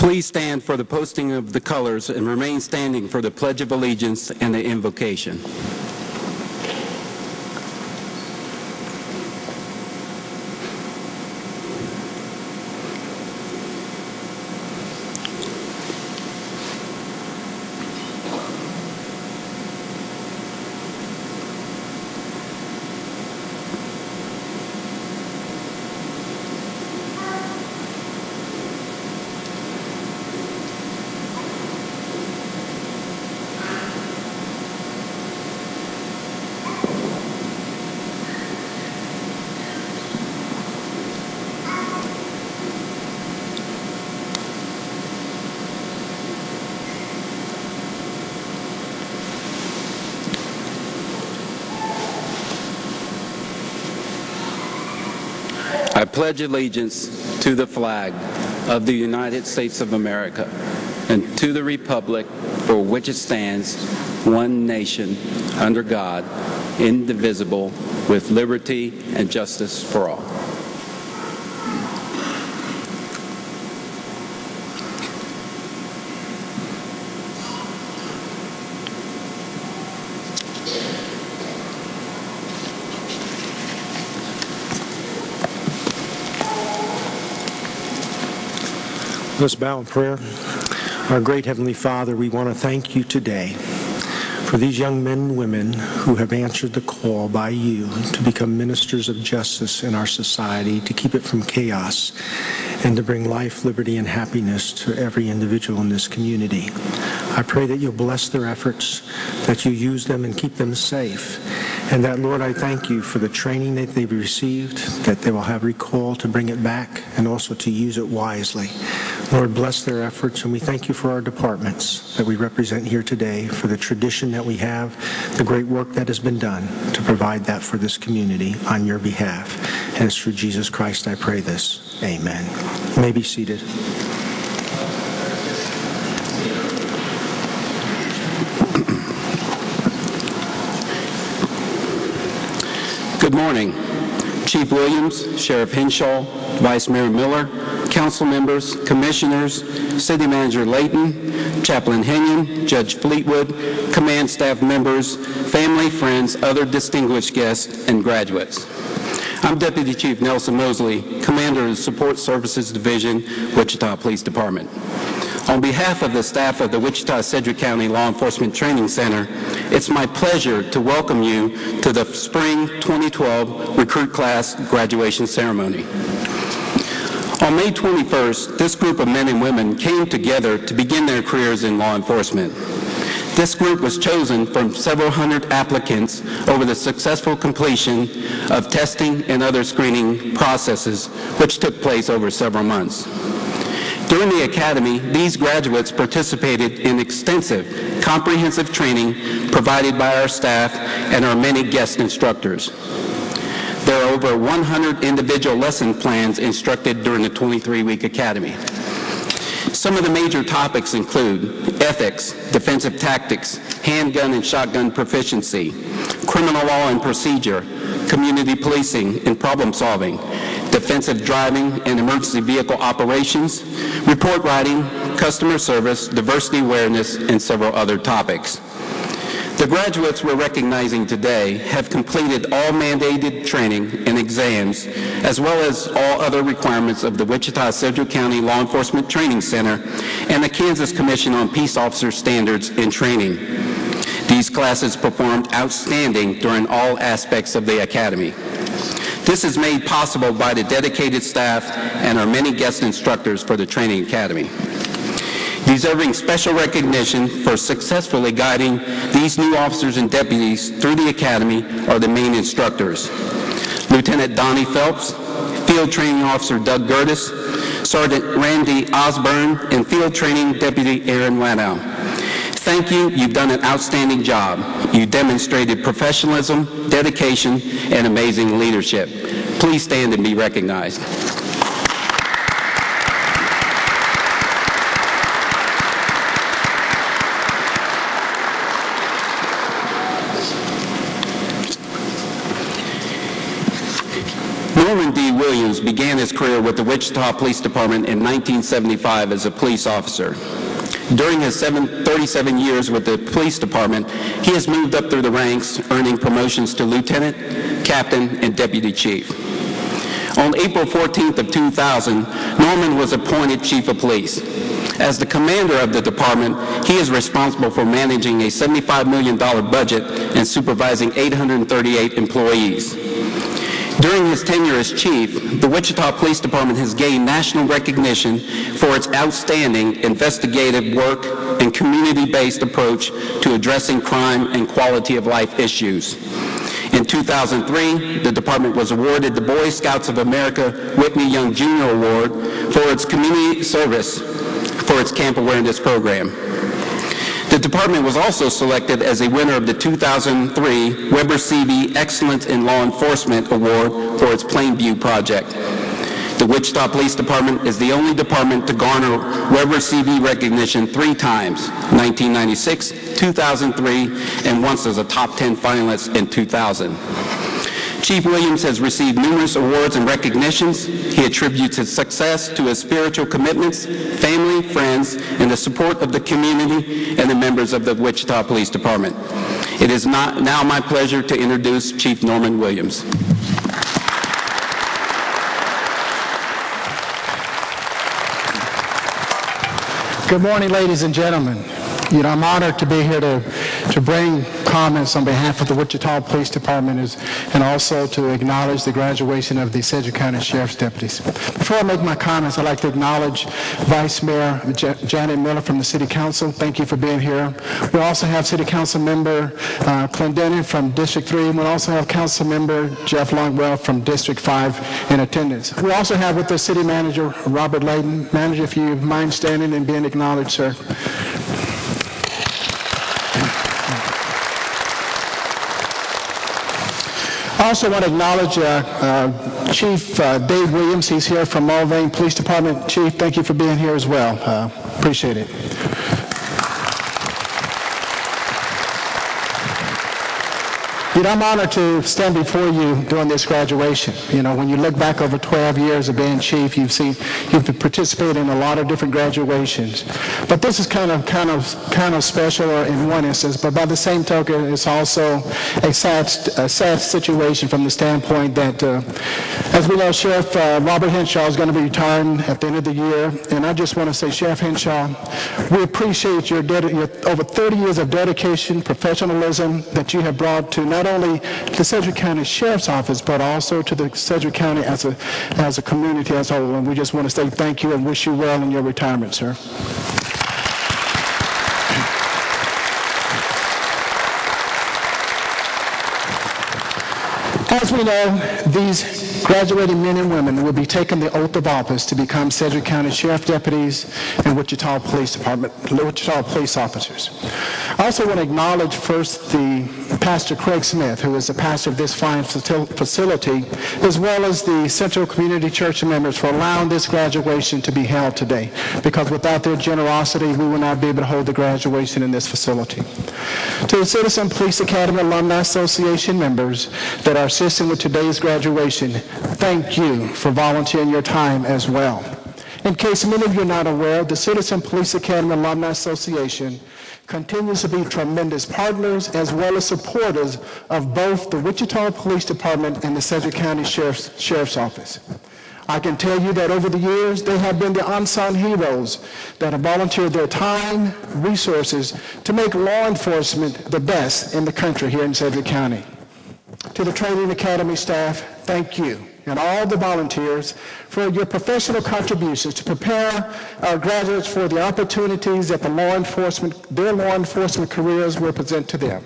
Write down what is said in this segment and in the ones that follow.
Please stand for the posting of the colors and remain standing for the Pledge of Allegiance and the invocation. I pledge allegiance to the flag of the United States of America and to the republic for which it stands, one nation, under God, indivisible, with liberty and justice for all. Let's bow in prayer. Our great Heavenly Father, we want to thank you today for these young men and women who have answered the call by you to become ministers of justice in our society, to keep it from chaos, and to bring life, liberty, and happiness to every individual in this community. I pray that you'll bless their efforts, that you use them and keep them safe, and that, Lord, I thank you for the training that they've received, that they will have recall to bring it back and also to use it wisely. Lord, bless their efforts, and we thank you for our departments that we represent here today, for the tradition that we have, the great work that has been done to provide that for this community on your behalf. And it's through Jesus Christ I pray this. Amen. You may be seated. Good morning. Chief Williams, Sheriff Henshaw, Vice Mayor Miller, council members, commissioners, City Manager Layton, Chaplain Henyon, Judge Fleetwood, command staff members, family, friends, other distinguished guests, and graduates. I'm Deputy Chief Nelson Mosley, Commander of the Support Services Division, Wichita Police Department. On behalf of the staff of the Wichita-Sedgwick County Law Enforcement Training Center, it's my pleasure to welcome you to the Spring 2012 Recruit Class Graduation Ceremony. On May 21st, this group of men and women came together to begin their careers in law enforcement. This group was chosen from several hundred applicants over the successful completion of testing and other screening processes, which took place over several months. During the academy, these graduates participated in extensive, comprehensive training provided by our staff and our many guest instructors. There are over 100 individual lesson plans instructed during the 23-week academy. Some of the major topics include ethics, defensive tactics, handgun and shotgun proficiency, criminal law and procedure, community policing and problem solving, defensive driving and emergency vehicle operations, report writing, customer service, diversity awareness, and several other topics. The graduates we're recognizing today have completed all mandated training and exams, as well as all other requirements of the Wichita-Sedgwick County Law Enforcement Training Center and the Kansas Commission on Peace Officer Standards and Training. These classes performed outstanding during all aspects of the academy. This is made possible by the dedicated staff and our many guest instructors for the training academy. Deserving special recognition for successfully guiding these new officers and deputies through the academy are the main instructors: Lieutenant Donnie Phelps, Field Training Officer Doug Gertis, Sergeant Randy Osborne, and Field Training Deputy Aaron Lanow. Thank you. You've done an outstanding job. You demonstrated professionalism, dedication, and amazing leadership. Please stand and be recognized. Norman D. Williams began his career with the Wichita Police Department in 1975 as a police officer. During his 37 years with the police department, he has moved up through the ranks, earning promotions to lieutenant, captain, and deputy chief. On April 14th of 2000, Norman was appointed chief of police. As the commander of the department, he is responsible for managing a $75 million budget and supervising 838 employees. During his tenure as chief, the Wichita Police Department has gained national recognition for its outstanding investigative work and community-based approach to addressing crime and quality of life issues. In 2003, the department was awarded the Boy Scouts of America Whitney Young Jr. Award for its community service for its camp awareness program. The department was also selected as a winner of the 2003 Weber CV Excellence in Law Enforcement Award for its Plainview project. The Wichita Police Department is the only department to garner Weber CV recognition 3 times, 1996, 2003, and once as a top 10 finalist in 2000. Chief Williams has received numerous awards and recognitions. He attributes his success to his spiritual commitments, family, friends, and the support of the community and the members of the Wichita Police Department. It is now my pleasure to introduce Chief Norman Williams. Good morning, ladies and gentlemen. I'm honored to be here to bring comments on behalf of the Wichita Police Department and also to acknowledge the graduation of the Sedgwick County Sheriff's deputies. Before I make my comments, I'd like to acknowledge Vice Mayor Janet Miller from the City Council. Thank you for being here. We also have City Council Member Clendenin from District 3, and we also have Council Member Jeff Longwell from District 5 in attendance. We also have with us City Manager Robert Layton. Manager, if you mind standing and being acknowledged, sir. I also want to acknowledge Chief Dave Williams. He's here from Mulvane Police Department. Chief, thank you for being here as well. Appreciate it. I'm honored to stand before you during this graduation. When you look back over 12 years of being chief, you've participated in a lot of different graduations. But this is kind of special in one instance. But by the same token, it's also a sad situation from the standpoint that, as we know, Sheriff Robert Henshaw is going to be retiring at the end of the year. And I just want to say, Sheriff Henshaw, we appreciate your over 30 years of dedication, professionalism that you have brought to not only the Sedgwick County Sheriff's Office, but also to the Sedgwick County as a community as a whole. And we just want to say thank you and wish you well in your retirement, sir. As we know, these graduating men and women will be taking the oath of office to become Sedgwick County Sheriff deputies and Wichita Police Department, Wichita police officers. I also want to acknowledge first the Pastor Craig Smith, who is the pastor of this fine facility, as well as the Central Community Church members for allowing this graduation to be held today, because without their generosity, we will not be able to hold the graduation in this facility. To the Citizen Police Academy Alumni Association members that are assisting with today's graduation, thank you for volunteering your time as well. In case many of you are not aware, the Citizen Police Academy Alumni Association continues to be tremendous partners as well as supporters of both the Wichita Police Department and the Sedgwick County Sheriff's Office. I can tell you that over the years, they have been the unsung heroes that have volunteered their time, resources to make law enforcement the best in the country here in Sedgwick County. To the Training Academy staff, thank you. and all the volunteers for your professional contributions to prepare our graduates for the opportunities that their law enforcement careers will present to them.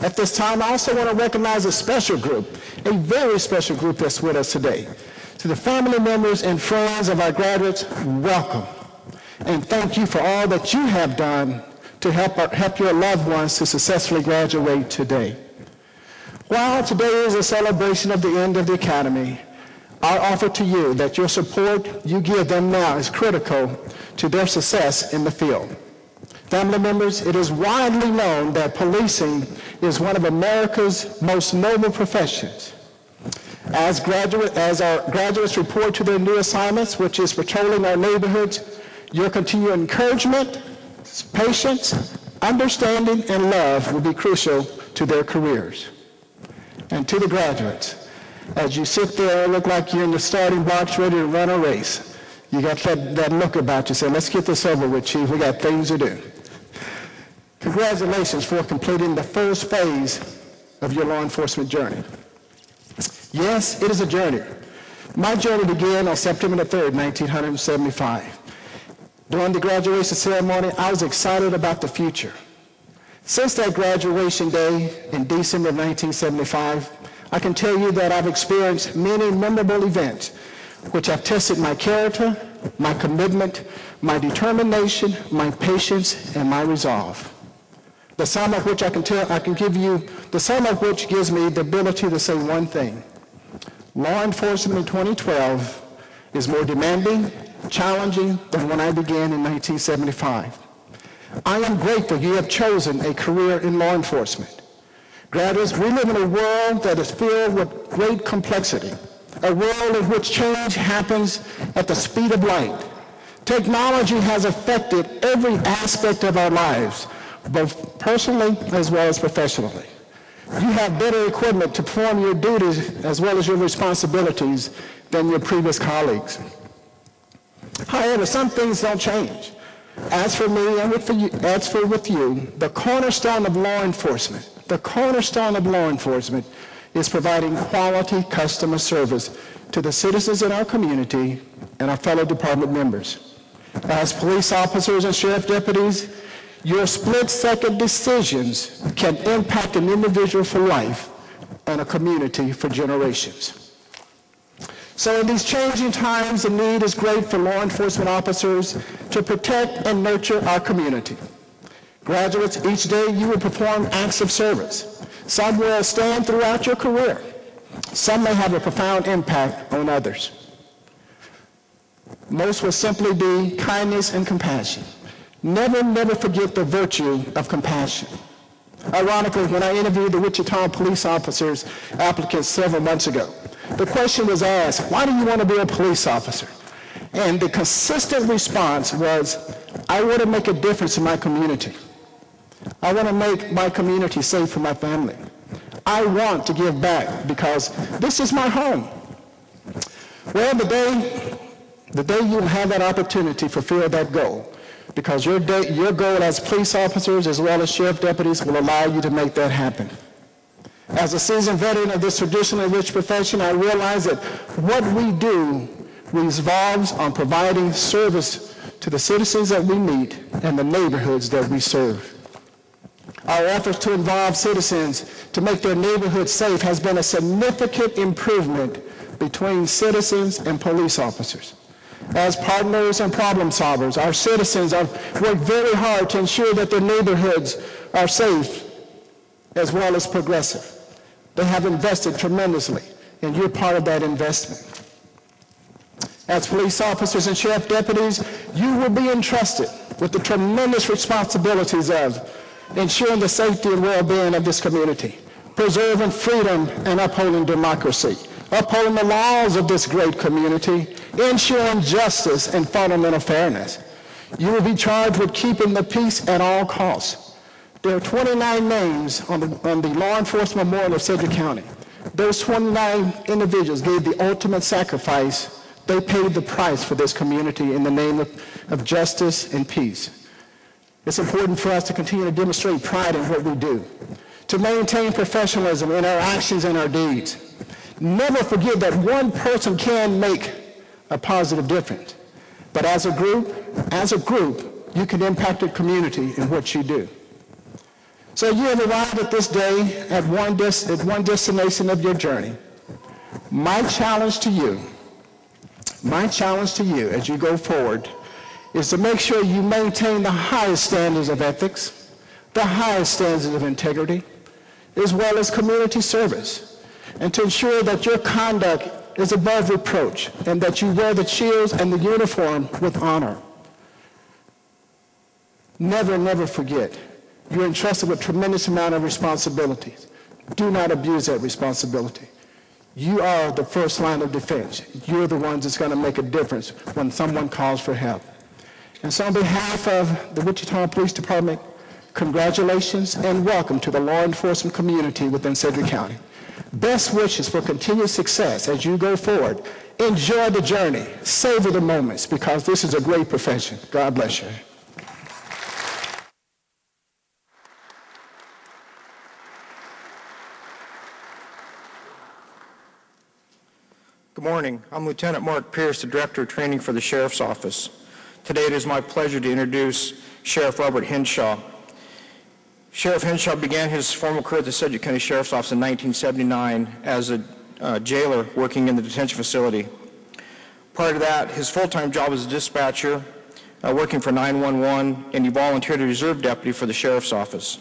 At this time, I also want to recognize a special group, a very special group that's with us today. To the family members and friends of our graduates, welcome. And thank you for all that you have done to help your loved ones to successfully graduate today. While today is a celebration of the end of the academy, I offer to you that your support you give them now is critical to their success in the field. Family members, it is widely known that policing is one of America's most noble professions. As our graduates report to their new assignments, which is patrolling our neighborhoods, your continued encouragement, patience, understanding, and love will be crucial to their careers. And to the graduates, as you sit there and look like you're in the starting blocks ready to run a race, you got that look about you saying, let's get this over with, Chief, we got things to do. Congratulations for completing the first phase of your law enforcement journey. Yes, it is a journey. My journey began on September the 3rd, 1975. During the graduation ceremony, I was excited about the future. Since that graduation day in December of 1975, I can tell you that I've experienced many memorable events which have tested my character, my commitment, my determination, my patience, and my resolve. The sum of which the sum of which gives me the ability to say one thing. Law enforcement in 2012 is more demanding, challenging than when I began in 1975. I am grateful you have chosen a career in law enforcement. Graduates, we live in a world that is filled with great complexity, a world in which change happens at the speed of light. Technology has affected every aspect of our lives, both personally as well as professionally. You have better equipment to perform your duties as well as your responsibilities than your previous colleagues. However, some things don't change. As for me and with you, the cornerstone of law enforcement is providing quality customer service to the citizens in our community and our fellow department members. As police officers and sheriff deputies, your split-second decisions can impact an individual for life and a community for generations. So in these changing times, the need is great for law enforcement officers to protect and nurture our community. Graduates, each day you will perform acts of service. Some will stand throughout your career. Some may have a profound impact on others. Most will simply be kindness and compassion. Never forget the virtue of compassion. Ironically, when I interviewed the Wichita police officers applicants several months ago, the question was asked, why do you want to be a police officer? And the consistent response was, I want to make a difference in my community. I want to make my community safe for my family. I want to give back because this is my home. Well, the day you will have that opportunity to fulfill that goal, because your goal as police officers as well as sheriff deputies will allow you to make that happen. As a seasoned veteran of this traditionally rich profession, I realize that what we do revolves on providing service to the citizens that we meet and the neighborhoods that we serve. Our efforts to involve citizens to make their neighborhoods safe has been a significant improvement between citizens and police officers. As partners and problem solvers, our citizens have worked very hard to ensure that their neighborhoods are safe as well as progressive. They have invested tremendously, and you're part of that investment. As police officers and sheriff deputies, you will be entrusted with the tremendous responsibilities of ensuring the safety and well-being of this community, preserving freedom and upholding democracy, upholding the laws of this great community, ensuring justice and fundamental fairness. You will be charged with keeping the peace at all costs. There are 29 names on the Law Enforcement Memorial of Sedgwick County. Those 29 individuals gave the ultimate sacrifice. They paid the price for this community in the name of justice and peace. It's important for us to continue to demonstrate pride in what we do, to maintain professionalism in our actions and our deeds. Never forget that one person can make a positive difference. But as a group, you can impact a community in what you do. So you have arrived at this day at one destination of your journey. My challenge to you as you go forward is to make sure you maintain the highest standards of ethics, the highest standards of integrity, as well as community service, and to ensure that your conduct is above reproach and that you wear the shields and the uniform with honor. Never, never forget, you're entrusted with a tremendous amount of responsibilities. Do not abuse that responsibility. You are the first line of defense. You're the ones that's going to make a difference when someone calls for help. And so on behalf of the Wichita Police Department, congratulations and welcome to the law enforcement community within Sedgwick County. Best wishes for continued success as you go forward. Enjoy the journey. Savor the moments, because this is a great profession. God bless you. Good morning. I'm Lieutenant Mark Pierce, the Director of Training for the Sheriff's Office. Today it is my pleasure to introduce Sheriff Robert Henshaw. Sheriff Henshaw began his formal career at the Sedgwick County Sheriff's Office in 1979 as a jailer working in the detention facility. Prior to that, his full-time job was a dispatcher, working for 911, and he volunteered as a reserve deputy for the Sheriff's Office.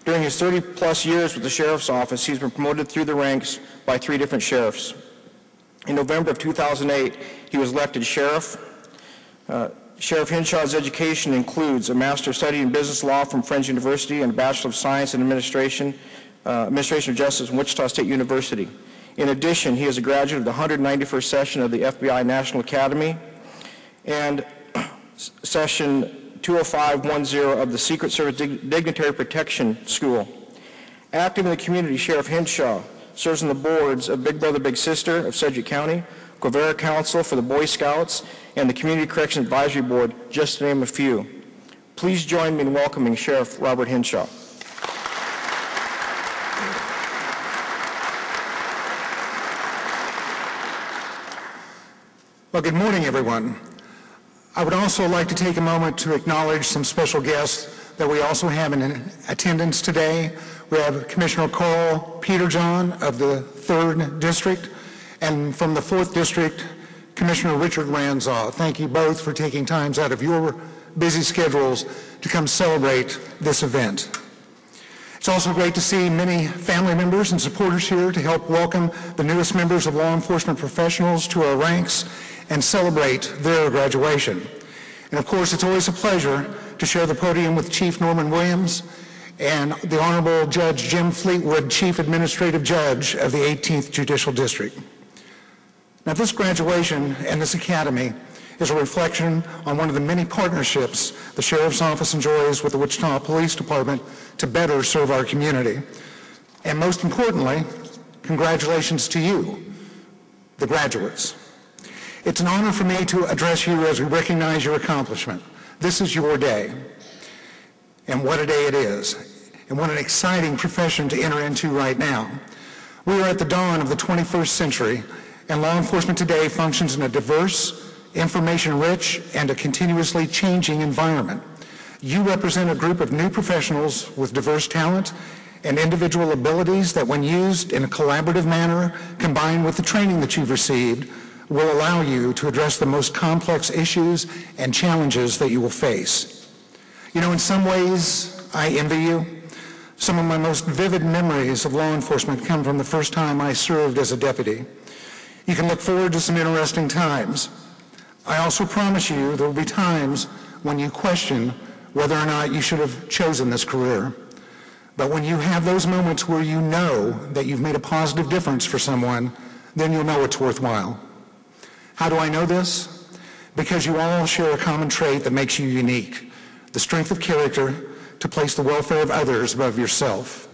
During his 30-plus years with the Sheriff's Office, he's been promoted through the ranks by 3 different sheriffs. In November of 2008, he was elected sheriff. Sheriff Henshaw's education includes a Master of Study in Business Law from Friends University and a Bachelor of Science in Administration of Justice from Wichita State University. In addition, he is a graduate of the 191st session of the FBI National Academy and session 20510 of the Secret Service Dignitary Protection School. Active in the community, Sheriff Henshaw serves on the boards of Big Brother Big Sister of Sedgwick County, Guevara Council for the Boy Scouts, and the Community Correction Advisory Board, just to name a few. Please join me in welcoming Sheriff Robert Henshaw. Well, good morning, everyone. I would also like to take a moment to acknowledge some special guests that we also have in attendance today. We have Commissioner Carl Peterjohn of the 3rd District, and from the 4th District, Commissioner Richard Ranzaw. Thank you both for taking times out of your busy schedules to come celebrate this event. It's also great to see many family members and supporters here to help welcome the newest members of law enforcement professionals to our ranks and celebrate their graduation. And of course, it's always a pleasure to share the podium with Chief Norman Williams and the Honorable Judge Jim Fleetwood, Chief Administrative Judge of the 18th Judicial District. Now, this graduation and this academy is a reflection on one of the many partnerships the Sheriff's Office enjoys with the Wichita Police Department to better serve our community. And most importantly, congratulations to you, the graduates. It's an honor for me to address you as we recognize your accomplishment. This is your day. And what a day it is. And what an exciting profession to enter into right now. We are at the dawn of the 21st century, and law enforcement today functions in a diverse, information-rich, and a continuously changing environment. You represent a group of new professionals with diverse talent and individual abilities that, when used in a collaborative manner, combined with the training that you've received, will allow you to address the most complex issues and challenges that you will face. You know, in some ways, I envy you. Some of my most vivid memories of law enforcement come from the first time I served as a deputy. You can look forward to some interesting times. I also promise you there will be times when you question whether or not you should have chosen this career. But when you have those moments where you know that you've made a positive difference for someone, then you'll know it's worthwhile. How do I know this? Because you all share a common trait that makes you unique, the strength of character to place the welfare of others above yourself.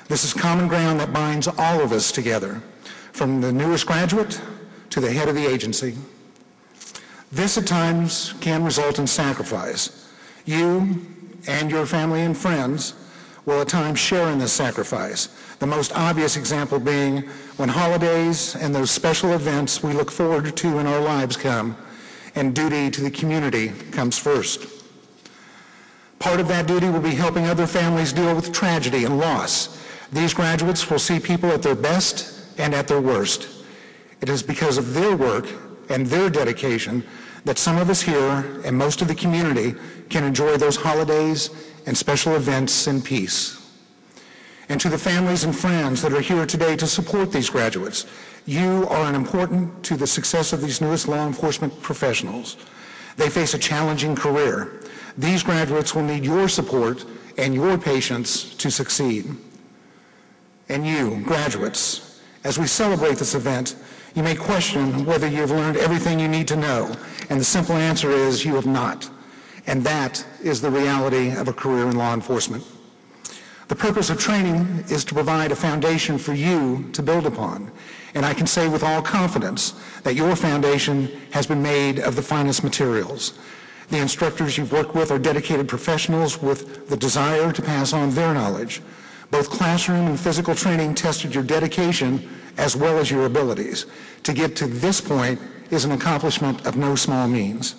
This is common ground that binds all of us together, from the newest graduate to the head of the agency. This at times can result in sacrifice. You and your family and friends will at times share in this sacrifice. The most obvious example being when holidays and those special events we look forward to in our lives come, and duty to the community comes first. Part of that duty will be helping other families deal with tragedy and loss. These graduates will see people at their best and at their worst. It is because of their work and their dedication that some of us here and most of the community can enjoy those holidays and special events in peace. And to the families and friends that are here today to support these graduates, you are important to the success of these newest law enforcement professionals. They face a challenging career. These graduates will need your support and your patience to succeed. And you, graduates, as we celebrate this event, you may question whether you have learned everything you need to know, and the simple answer is you have not. And that is the reality of a career in law enforcement. The purpose of training is to provide a foundation for you to build upon, and I can say with all confidence that your foundation has been made of the finest materials. The instructors you've worked with are dedicated professionals with the desire to pass on their knowledge. Both classroom and physical training tested your dedication as well as your abilities. To get to this point is an accomplishment of no small means.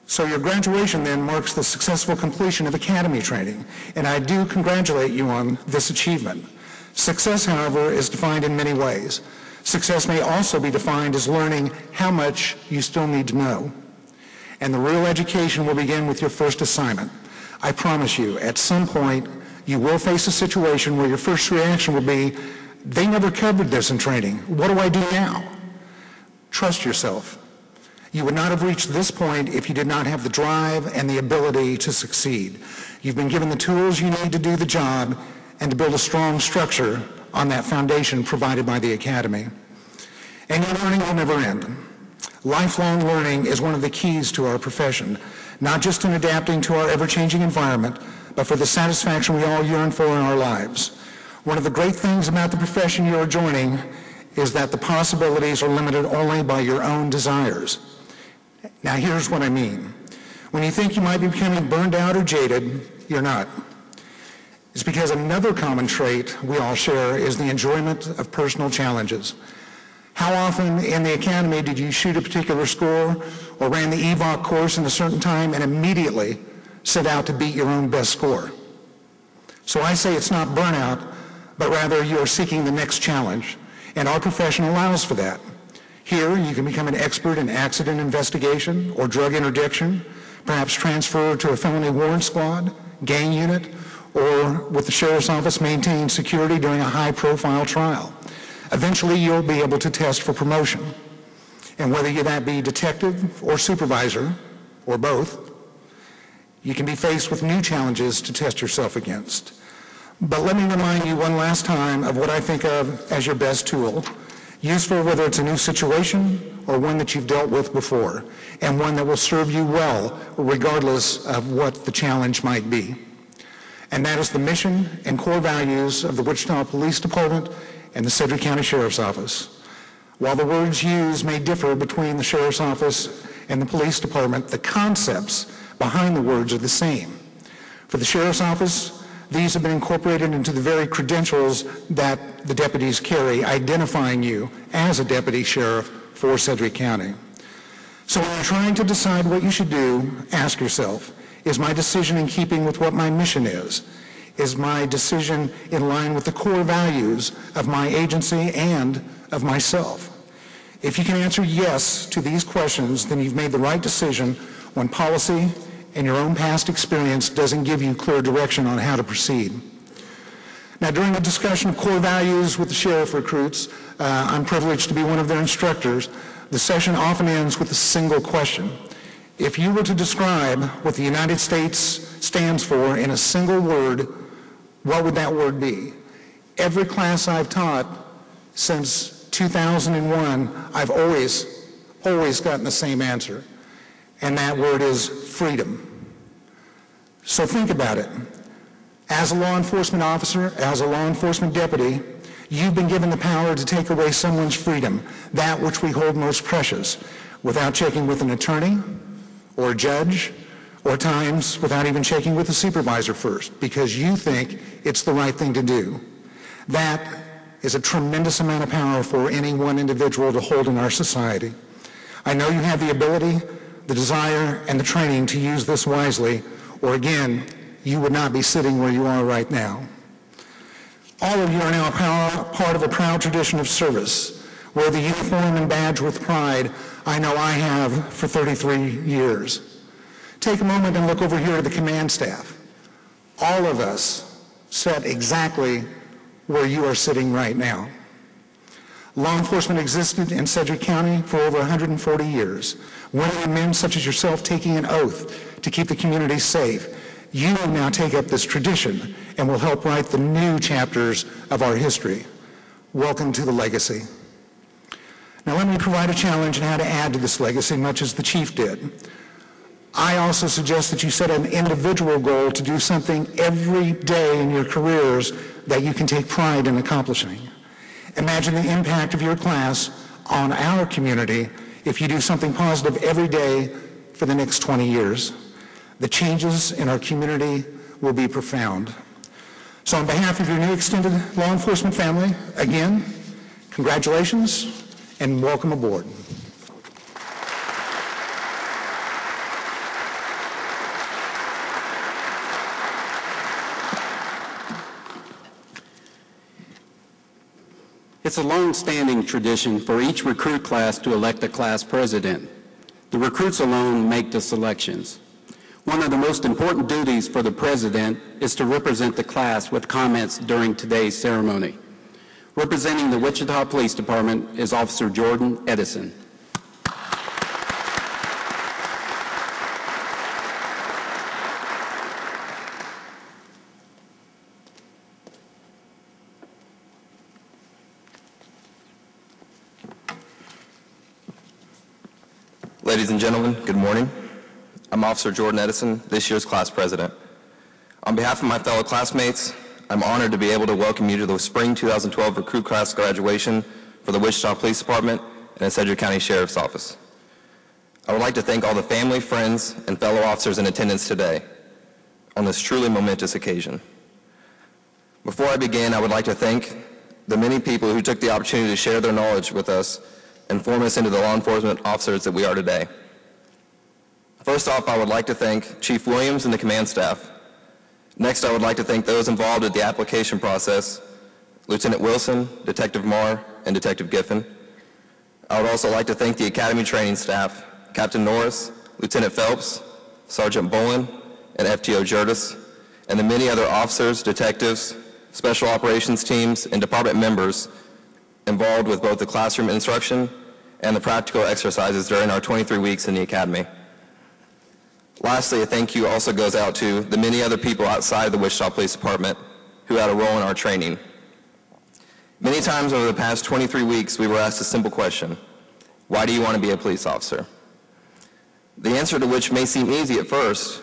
So your graduation then marks the successful completion of academy training, and I do congratulate you on this achievement. Success, however, is defined in many ways. Success may also be defined as learning how much you still need to know. And the real education will begin with your first assignment. I promise you, at some point, you will face a situation where your first reaction will be, they never covered this in training. What do I do now? Trust yourself. You would not have reached this point if you did not have the drive and the ability to succeed. You've been given the tools you need to do the job and to build a strong structure on that foundation provided by the Academy. And your learning will never end. Lifelong learning is one of the keys to our profession, not just in adapting to our ever-changing environment, but for the satisfaction we all yearn for in our lives. One of the great things about the profession you are joining is that the possibilities are limited only by your own desires. Now here's what I mean. When you think you might be becoming burned out or jaded, you're not. It's because another common trait we all share is the enjoyment of personal challenges. How often in the academy did you shoot a particular score or ran the EVOC course in a certain time and immediately set out to beat your own best score? So I say it's not burnout, but rather you are seeking the next challenge, and our profession allows for that. Here, you can become an expert in accident investigation or drug interdiction, perhaps transfer to a felony warrant squad, gang unit, or with the sheriff's office maintain security during a high-profile trial. Eventually, you'll be able to test for promotion. And whether that be detective or supervisor, or both, you can be faced with new challenges to test yourself against. But let me remind you one last time of what I think of as your best tool, useful whether it's a new situation or one that you've dealt with before, and one that will serve you well regardless of what the challenge might be. And that is the mission and core values of the Wichita Police Department and the Sedgwick County Sheriff's Office. While the words used may differ between the Sheriff's Office and the Police Department, the concepts behind the words are the same. For the Sheriff's Office, these have been incorporated into the very credentials that the deputies carry, identifying you as a deputy sheriff for Sedgwick County. So when you're trying to decide what you should do, ask yourself, is my decision in keeping with what my mission is? Is my decision in line with the core values of my agency and of myself? If you can answer yes to these questions, then you've made the right decision when policy and your own past experience doesn't give you clear direction on how to proceed. Now, during the discussion of core values with the sheriff recruits, I'm privileged to be one of their instructors. The session often ends with a single question. If you were to describe what the United States stands for in a single word, what would that word be? Every class I've taught since 2001, I've always gotten the same answer, and that word is freedom. So think about it. As a law enforcement officer, as a law enforcement deputy, you've been given the power to take away someone's freedom, that which we hold most precious, without checking with an attorney or a judge or times without even checking with the supervisor first because you think it's the right thing to do. That is a tremendous amount of power for any one individual to hold in our society. I know you have the ability, the desire, and the training to use this wisely, or again, you would not be sitting where you are right now. All of you are now part of a proud tradition of service. Wear the uniform and badge with pride I know I have for 33 years. Take a moment and look over here at the command staff. All of us sat exactly where you are sitting right now. Law enforcement existed in Sedgwick County for over 140 years. Women and men such as yourself taking an oath to keep the community safe. You will now take up this tradition and will help write the new chapters of our history. Welcome to the legacy. Now let me provide a challenge on how to add to this legacy, much as the chief did. I also suggest that you set an individual goal to do something every day in your careers that you can take pride in accomplishing. Imagine the impact of your class on our community if you do something positive every day for the next 20 years. The changes in our community will be profound. So on behalf of your new extended law enforcement family, again, congratulations and welcome aboard. It's a long-standing tradition for each recruit class to elect a class president. The recruits alone make the selections. One of the most important duties for the president is to represent the class with comments during today's ceremony. Representing the Wichita Police Department is Officer Jordan Edison. Ladies and gentlemen, good morning. I'm Officer Jordan Edison, this year's class president. On behalf of my fellow classmates, I'm honored to be able to welcome you to the spring 2012 recruit class graduation for the Wichita Police Department and the Sedgwick County Sheriff's Office. I would like to thank all the family, friends, and fellow officers in attendance today on this truly momentous occasion. Before I begin, I would like to thank the many people who took the opportunity to share their knowledge with us and form us into the law enforcement officers that we are today. First off, I would like to thank Chief Williams and the command staff. Next, I would like to thank those involved with the application process, Lieutenant Wilson, Detective Marr, and Detective Giffen. I would also like to thank the Academy training staff, Captain Norris, Lieutenant Phelps, Sergeant Bolin, and FTO Jurtis, and the many other officers, detectives, special operations teams, and department members involved with both the classroom instruction and the practical exercises during our 23 weeks in the Academy. Lastly, a thank you also goes out to the many other people outside the Wichita Police Department who had a role in our training. Many times over the past 23 weeks, we were asked a simple question: why do you want to be a police officer? The answer to which may seem easy at first,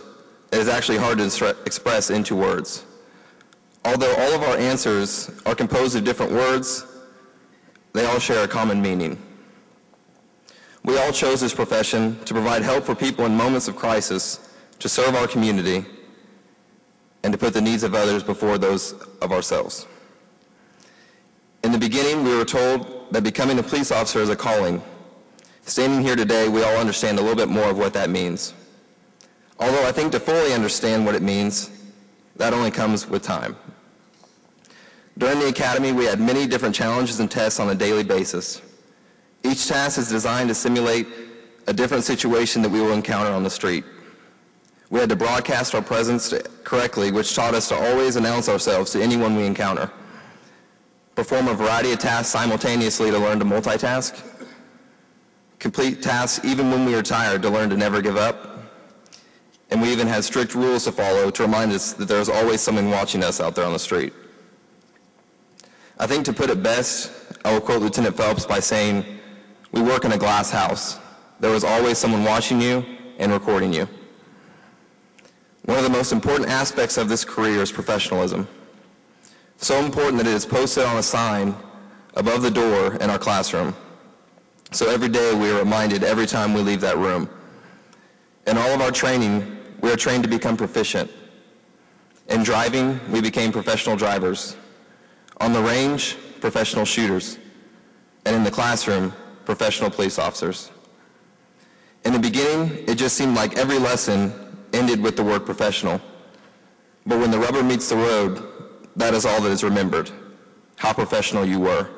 it is actually hard to express into words. Although all of our answers are composed of different words, they all share a common meaning. We all chose this profession to provide help for people in moments of crisis, to serve our community, and to put the needs of others before those of ourselves. In the beginning, we were told that becoming a police officer is a calling. Standing here today, we all understand a little bit more of what that means. Although I think to fully understand what it means, that only comes with time. During the Academy, we had many different challenges and tests on a daily basis. Each task is designed to simulate a different situation that we will encounter on the street. We had to broadcast our presence correctly, which taught us to always announce ourselves to anyone we encounter. Perform a variety of tasks simultaneously to learn to multitask. Complete tasks even when we are tired to learn to never give up. And we even had strict rules to follow to remind us that there's always someone watching us out there on the street. I think to put it best, I will quote Lieutenant Phelps by saying, "We work in a glass house. There is always someone watching you and recording you." One of the most important aspects of this career is professionalism. So important that it is posted on a sign above the door in our classroom. So every day we are reminded every time we leave that room. In all of our training, we are trained to become proficient. In driving, we became professional drivers. On the range, professional shooters. And in the classroom, professional police officers. In the beginning, it just seemed like every lesson ended with the word professional. But when the rubber meets the road, that is all that is remembered, how professional you were.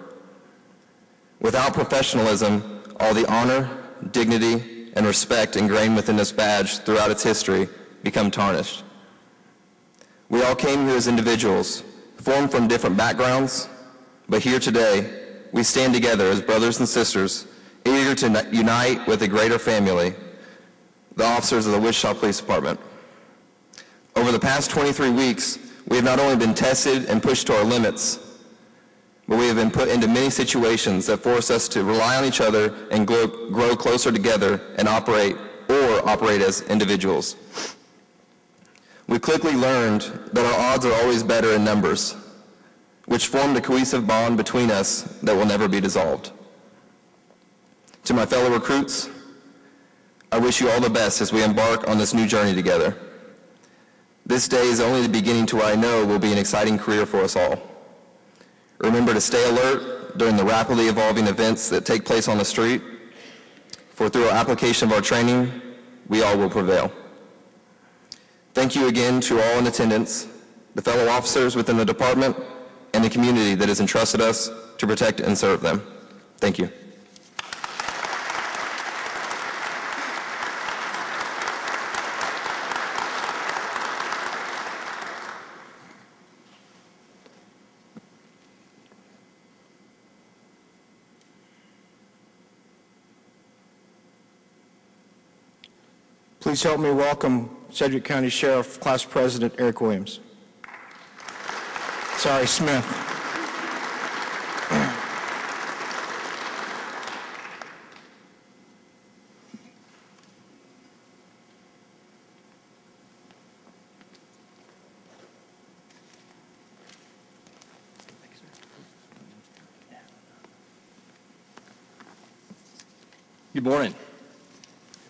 Without professionalism, all the honor, dignity, and respect ingrained within this badge throughout its history become tarnished. We all came here as individuals, formed from different backgrounds, but here today, we stand together as brothers and sisters, eager to unite with a greater family, the officers of the Wichita Police Department. Over the past 23 weeks, we have not only been tested and pushed to our limits, but we have been put into many situations that force us to rely on each other and grow closer together and operate as individuals. We quickly learned that our odds are always better in numbers, which formed a cohesive bond between us that will never be dissolved. To my fellow recruits, I wish you all the best as we embark on this new journey together. This day is only the beginning to what I know will be an exciting career for us all. Remember to stay alert during the rapidly evolving events that take place on the street, for through our application of our training, we all will prevail. Thank you again to all in attendance, the fellow officers within the department, and the community that has entrusted us to protect and serve them. Thank you. Please help me welcome Sedgwick County Sheriff Class President Eric Williams. Sorry, Smith. Good morning.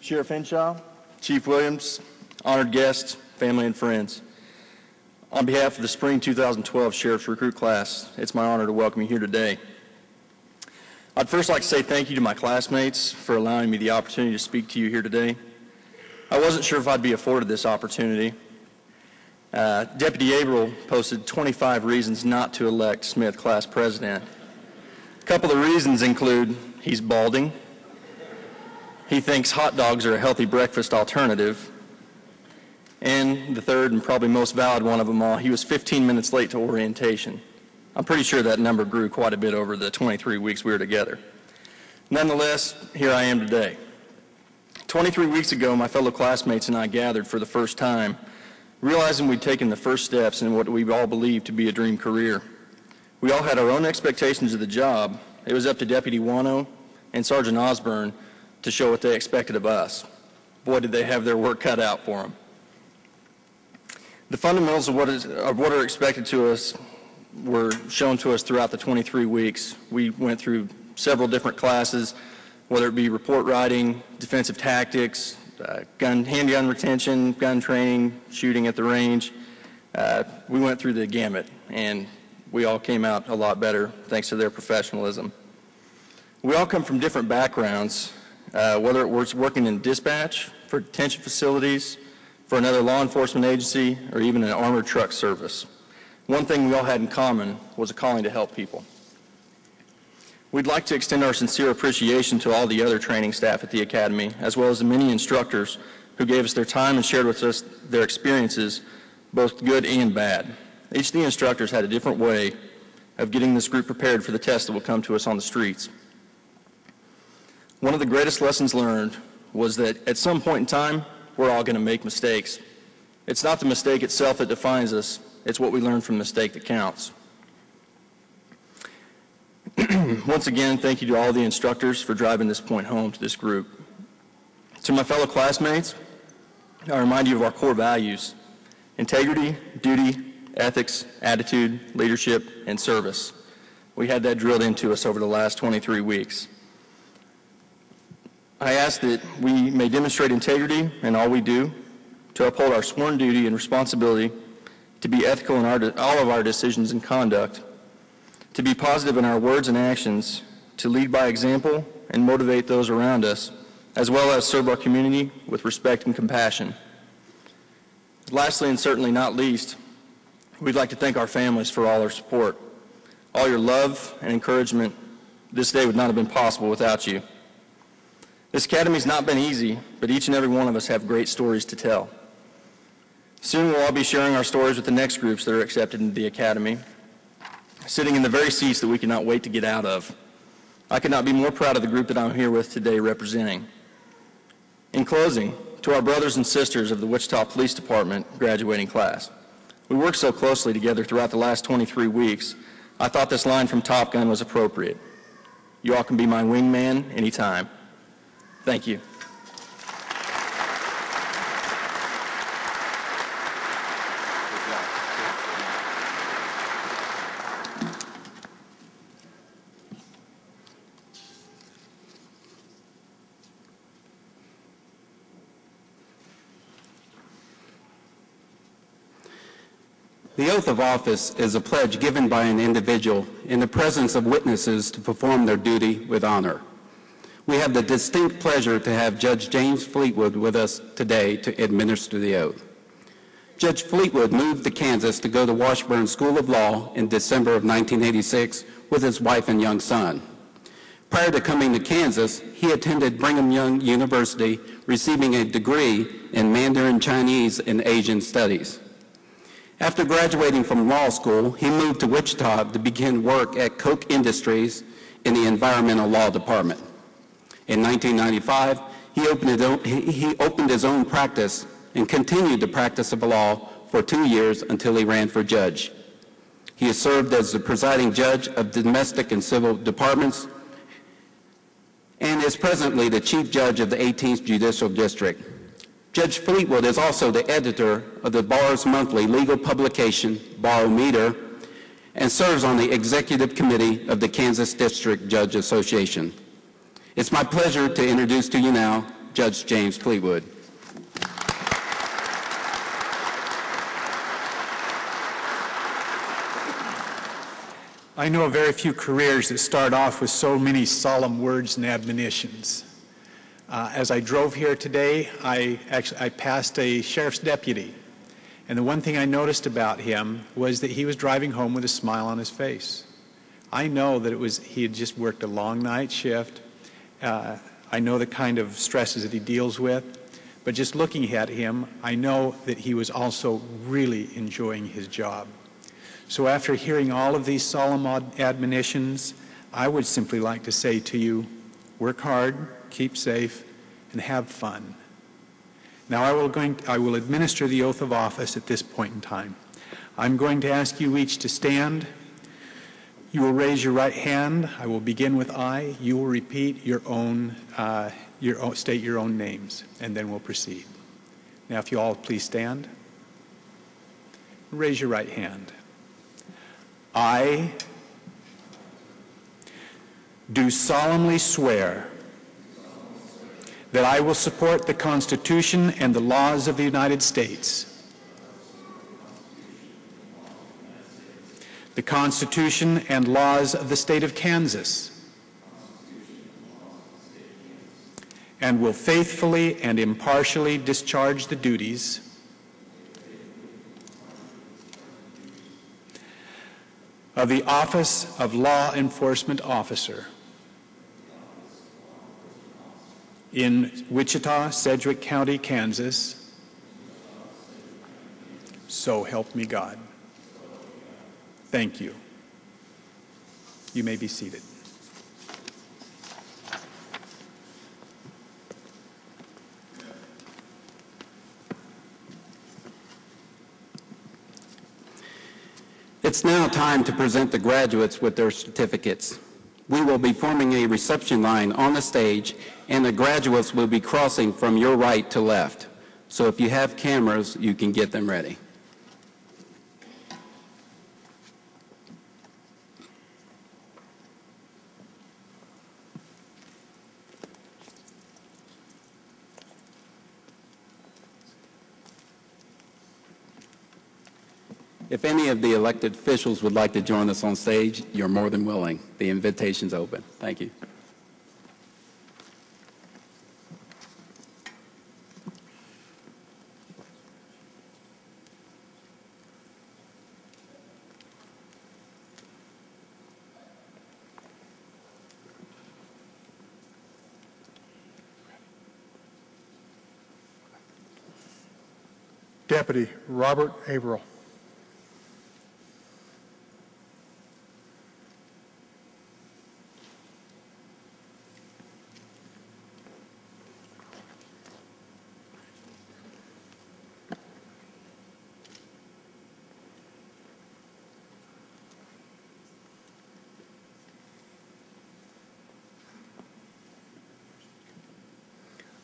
Sheriff Henshaw, Chief Williams, honored guests, family and friends. On behalf of the Spring 2012 Sheriff's Recruit Class, it's my honor to welcome you here today. I'd first like to say thank you to my classmates for allowing me the opportunity to speak to you here today. I wasn't sure if I'd be afforded this opportunity. Deputy Averill posted 25 reasons not to elect Smith Class President. A couple of the reasons include he's balding, he thinks hot dogs are a healthy breakfast alternative, and the third and probably most valid one of them all, he was 15 minutes late to orientation. I'm pretty sure that number grew quite a bit over the 23 weeks we were together. Nonetheless, here I am today. 23 weeks ago, my fellow classmates and I gathered for the first time, realizing we'd taken the first steps in what we all believed to be a dream career. We all had our own expectations of the job. It was up to Deputy Wano and Sergeant Osborne to show what they expected of us. Boy, did they have their work cut out for them. The fundamentals of what are expected to us were shown to us throughout the 23 weeks. We went through several different classes, whether it be report writing, defensive tactics, handgun retention, gun training, shooting at the range. We went through the gamut, and we all came out a lot better thanks to their professionalism. We all come from different backgrounds, whether it was working in dispatch, for detention facilities, for another law enforcement agency, or even an armored truck service. One thing we all had in common was a calling to help people. We'd like to extend our sincere appreciation to all the other training staff at the Academy, as well as the many instructors who gave us their time and shared with us their experiences, both good and bad. Each of the instructors had a different way of getting this group prepared for the test that will come to us on the streets. One of the greatest lessons learned was that at some point in time, we're all going to make mistakes. It's not the mistake itself that defines us, it's what we learn from the mistake that counts. Once again, thank you to all the instructors for driving this point home to this group. To my fellow classmates, I remind you of our core values: integrity, duty, ethics, attitude, leadership, and service. We had that drilled into us over the last 23 weeks. I ask that we may demonstrate integrity in all we do, to uphold our sworn duty and responsibility to be ethical in all of our decisions and conduct, to be positive in our words and actions, to lead by example and motivate those around us, as well as serve our community with respect and compassion. Lastly, and certainly not least, we'd like to thank our families for all their support. All your love and encouragement. This day would not have been possible without you. This academy's not been easy, but each and every one of us have great stories to tell. Soon we'll all be sharing our stories with the next groups that are accepted into the academy, sitting in the very seats that we cannot wait to get out of. I could not be more proud of the group that I'm here with today representing. In closing, to our brothers and sisters of the Wichita Police Department graduating class, we worked so closely together throughout the last 23 weeks, I thought this line from Top Gun was appropriate. You all can be my wingman anytime. Thank you. The oath of office is a pledge given by an individual in the presence of witnesses to perform their duty with honor. We have the distinct pleasure to have Judge James Fleetwood with us today to administer the oath. Judge Fleetwood moved to Kansas to go to Washburn School of Law in December of 1986 with his wife and young son. Prior to coming to Kansas, he attended Brigham Young University, receiving a degree in Mandarin Chinese and Asian Studies. After graduating from law school, he moved to Wichita to begin work at Koch Industries in the Environmental Law Department. In 1995, he opened his own practice and continued the practice of law for 2 years until he ran for judge. He has served as the presiding judge of domestic and civil departments and is presently the chief judge of the 18th Judicial District. Judge Fleetwood is also the editor of the Bar's monthly legal publication, Barometer, and serves on the executive committee of the Kansas District Judge Association. It's my pleasure to introduce to you now Judge James Fleetwood. I know of very few careers that start off with so many solemn words and admonitions. As I drove here today, I passed a sheriff's deputy, and the one thing I noticed about him was that he was driving home with a smile on his face. I know that he had just worked a long night shift. I know the kind of stresses that he deals with, but just looking at him, I know that he was also really enjoying his job. So after hearing all of these solemn admonitions, I would simply like to say to you, work hard, keep safe, and have fun. Now I will administer the oath of office at this point in time. I'm going to ask you each to stand. You will raise your right hand. I will begin with I. You will repeat state your own names, and then we'll proceed. Now if you all please stand. Raise your right hand. I do solemnly swear that I will support the Constitution and the laws of the United States, the Constitution and laws of the state of Kansas, and will faithfully and impartially discharge the duties of the office of Law Enforcement Officer in Wichita, Sedgwick County, Kansas. So help me God. Thank you. You may be seated. It's now time to present the graduates with their certificates. We will be forming a reception line on the stage, and the graduates will be crossing from your right to left. So if you have cameras, you can get them ready. If any of the elected officials would like to join us on stage, you're more than willing. The invitation's open. Thank you. Deputy Robert Averill.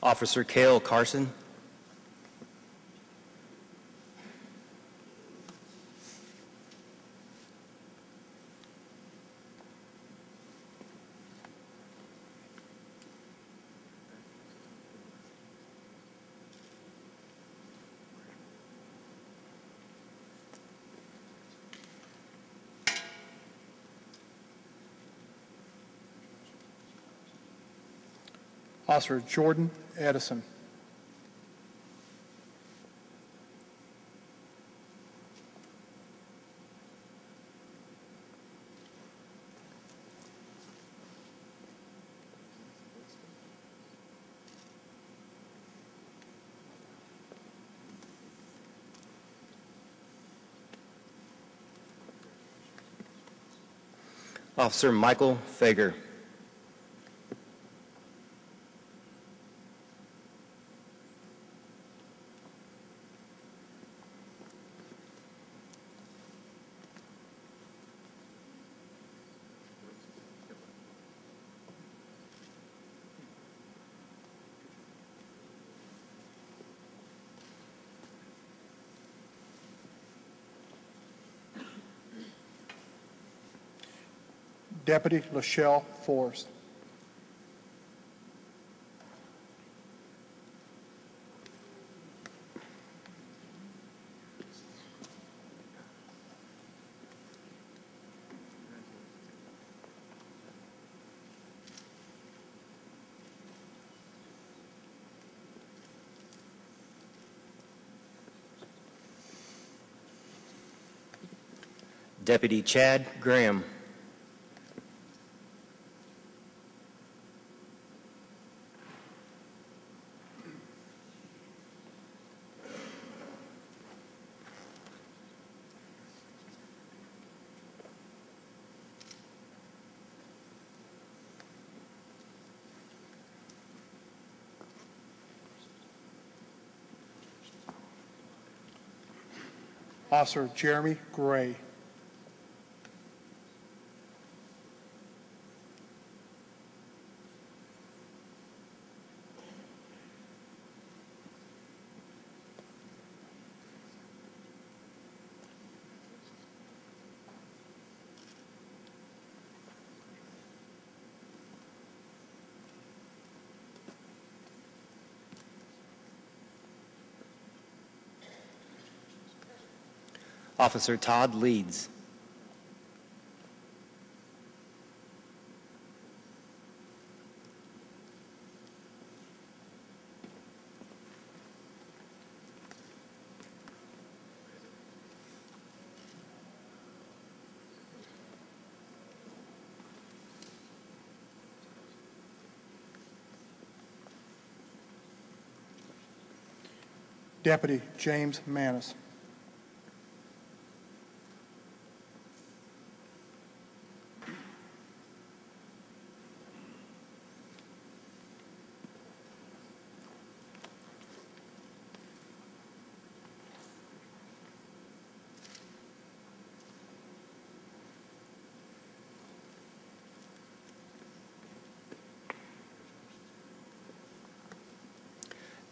Officer Cale Carson. Officer Jordan Edison. Officer Michael Fager. Deputy Lachelle Forrest. Deputy Chad Graham. Officer Jeremy Gray. Officer Todd Leeds. Deputy James Manis.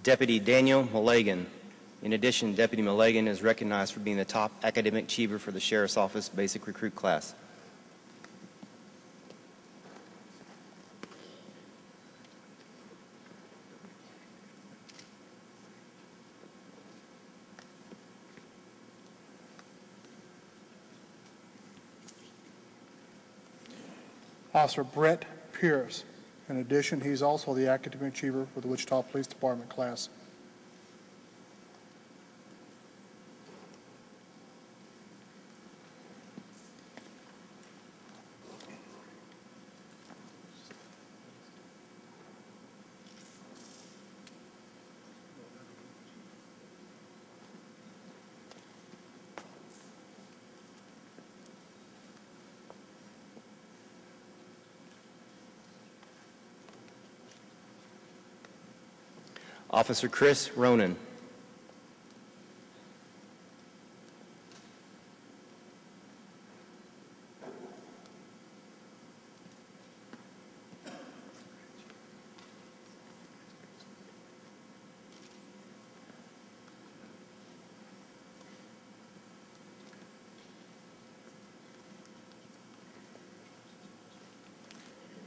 Deputy Daniel Mulligan. In addition, Deputy Mulligan is recognized for being the top academic achiever for the Sheriff's Office Basic Recruit Class. Officer Brett Pierce. In addition, he's also the academic achiever for the Wichita Police Department class. Officer Chris Ronan.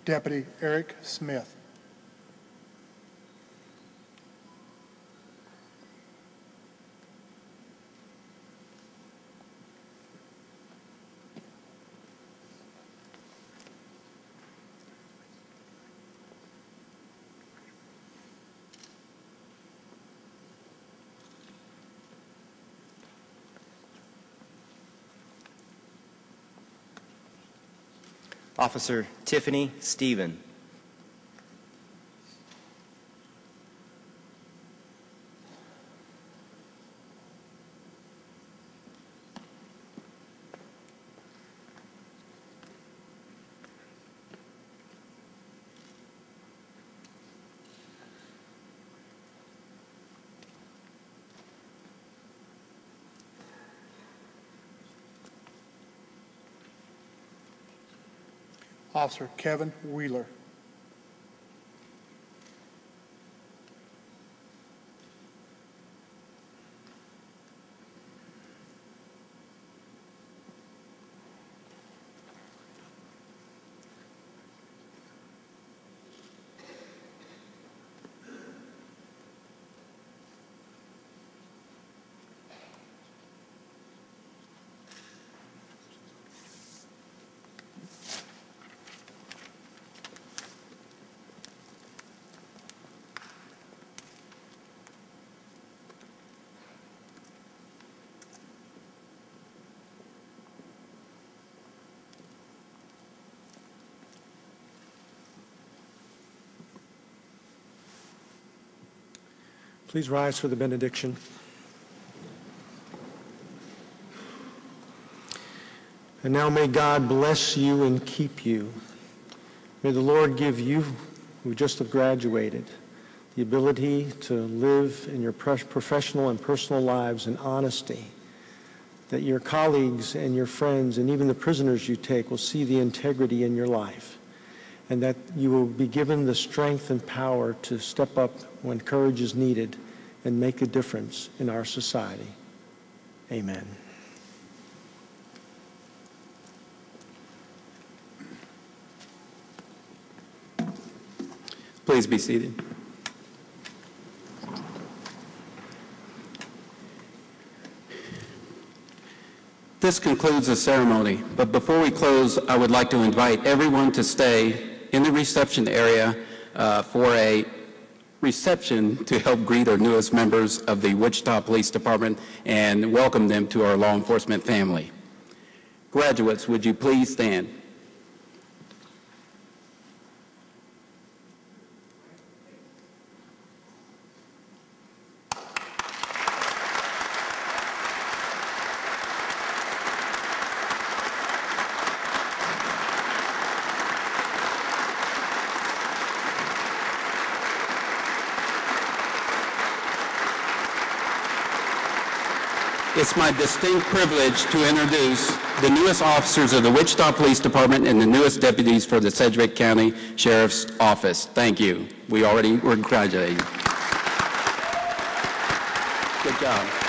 Deputy Eric Smith. Officer Tiffany Stephen. Officer Kevin Wheeler. Please rise for the benediction. And now may God bless you and keep you. May the Lord give you, who just have graduated, the ability to live in your professional and personal lives in honesty, that your colleagues and your friends and even the prisoners you take will see the integrity in your life, and that you will be given the strength and power to step up when courage is needed and make a difference in our society. Amen. Please be seated. This concludes the ceremony, but before we close, I would like to invite everyone to stay in the reception area for a reception to help greet our newest members of the Wichita Police Department and welcome them to our law enforcement family. Graduates, would you please stand? It's my distinct privilege to introduce the newest officers of the Wichita Police Department and the newest deputies for the Sedgwick County Sheriff's Office. Thank you. We already were congratulating. Good job.